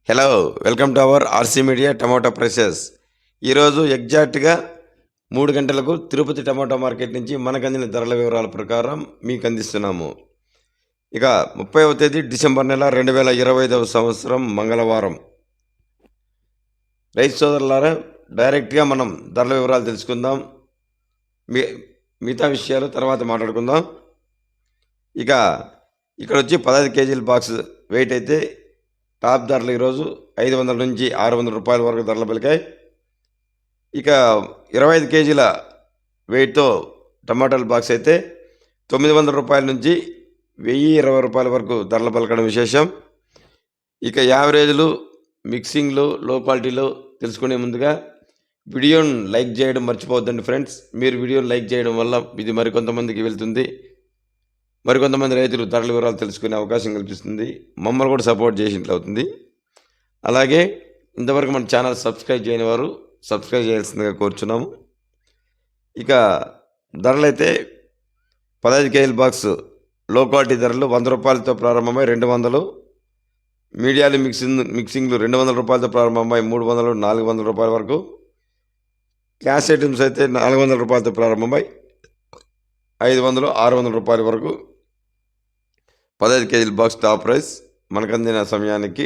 Hello, welcome to our RC media tomato prices. ఈరోజు ఎగ్జాక్ట్గా 3 గంటలకు తిరుపతి టమాటో మార్కెట్ నుంచి మనకు అందిన ధరల వివరాల ప్రకారం మీకు అందిస్తున్నాము. ఇక 30వ తేదీ డిసెంబర్ నెల 2025వ సంవత్సరం మంగళవారం. రైతు సోదరులారా, డైరెక్ట్గా మనం ధరల వివరాలు తెలుసుకుందాం. మిగతా విషయాలు తర్వాత మాట్లాడుకుందాం. ఇక ఇక్కడ వచ్చి 15 కేజీల బాక్స్ వెయిట్ అయితే టాప్ ధరలు ఈరోజు 500 నుంచి 600 రూపాయల వరకు ధరలు పలికాయి. ఇక 25 కేజీల వెయిట్తో టమాటాల బాక్స్ అయితే 900 రూపాయల నుంచి 1020 రూపాయల వరకు ధరలు పలకడం విశేషం. ఇక యావరేజ్లు, మిక్సింగ్లు, లో క్వాలిటీలు తెలుసుకునే ముందుగా వీడియోను లైక్ చేయడం మర్చిపోవద్దండి ఫ్రెండ్స్. మీరు వీడియోను లైక్ చేయడం వల్ల ఇది మరికొంతమందికి వెళ్తుంది, మరికొంతమంది రైతులు ధరల వివరాలు తెలుసుకునే అవకాశం కల్పిస్తుంది, మమ్మల్ని కూడా సపోర్ట్ చేసినట్లు అవుతుంది. అలాగే ఇంతవరకు మన ఛానల్ సబ్స్క్రైబ్ చేయని వారు సబ్స్క్రైబ్ చేయాల్సిందిగా కోరుచున్నాము. ఇక ధరలు అయితే 15 కేజీల బాక్స్ లో క్వాలిటీ ధరలు 100 రూపాయలతో ప్రారంభమై 200, మీడియాలు మిక్సింగ్లు 200 రూపాయలతో ప్రారంభమై 300, 400 రూపాయల వరకు, క్యాష్ ఐటమ్స్ అయితే 400 రూపాయలతో ప్రారంభమై 500, 600 రూపాయల వరకు 15 కేజీల బాక్స్ టాప్ ప్రైస్ మనకు అందిన సమయానికి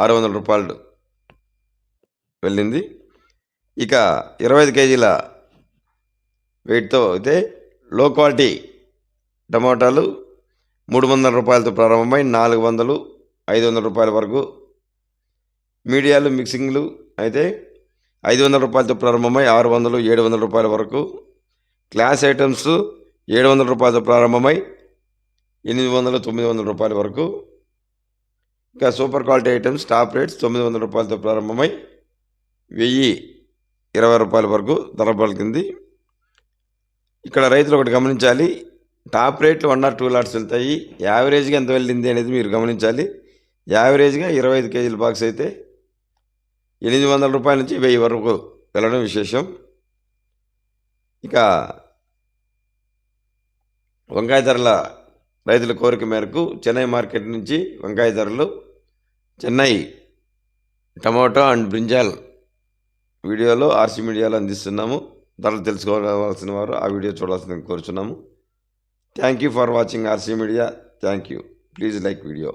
600 రూపాయలు వెళ్ళింది. ఇక 25 కేజీల వెయిట్తో అయితే లో క్వాలిటీ టమాటాలు 300 రూపాయలతో ప్రారంభమై 400, 500 రూపాయల వరకు, మీడియాలు మిక్సింగ్లు అయితే 500 రూపాయలతో ప్రారంభమై 600, 700 రూపాయల వరకు, క్లాస్ ఐటమ్స్ 700 రూపాయలతో ప్రారంభమై 800, 900 రూపాయల వరకు, ఇంకా super quality items top rates 900 రూపాయలతో ప్రారంభమై 1020 రూపాయల వరకు ధర పలికింది. ఇక్కడ రైతులు ఒకటి గమనించాలి, టాప్ రేట్లు 1 or 2 లాట్స్ వెళ్తాయి, యావరేజ్గా ఎంత వెళ్ళింది అనేది మీరు గమనించాలి. యావరేజ్గా 25 కేజీల బాక్స్ అయితే 800 రూపాయల నుంచి 1000 వరకు వెళ్ళడం విశేషం. ఇక వంకాయ ధరల రైతుల కోరిక మేరకు చెన్నై మార్కెట్ నుంచి వంకాయ ధరలు, చెన్నై టమాటో అండ్ బ్రింజాల్ వీడియోలో ఆర్సీ మీడియాలో అందిస్తున్నాము. ధరలు తెలుసుకోవాల్సిన వారు ఆ వీడియో చూడాల్సిందని కోరుచున్నాము. Thank you for watching RC media. Thank you. Please like video.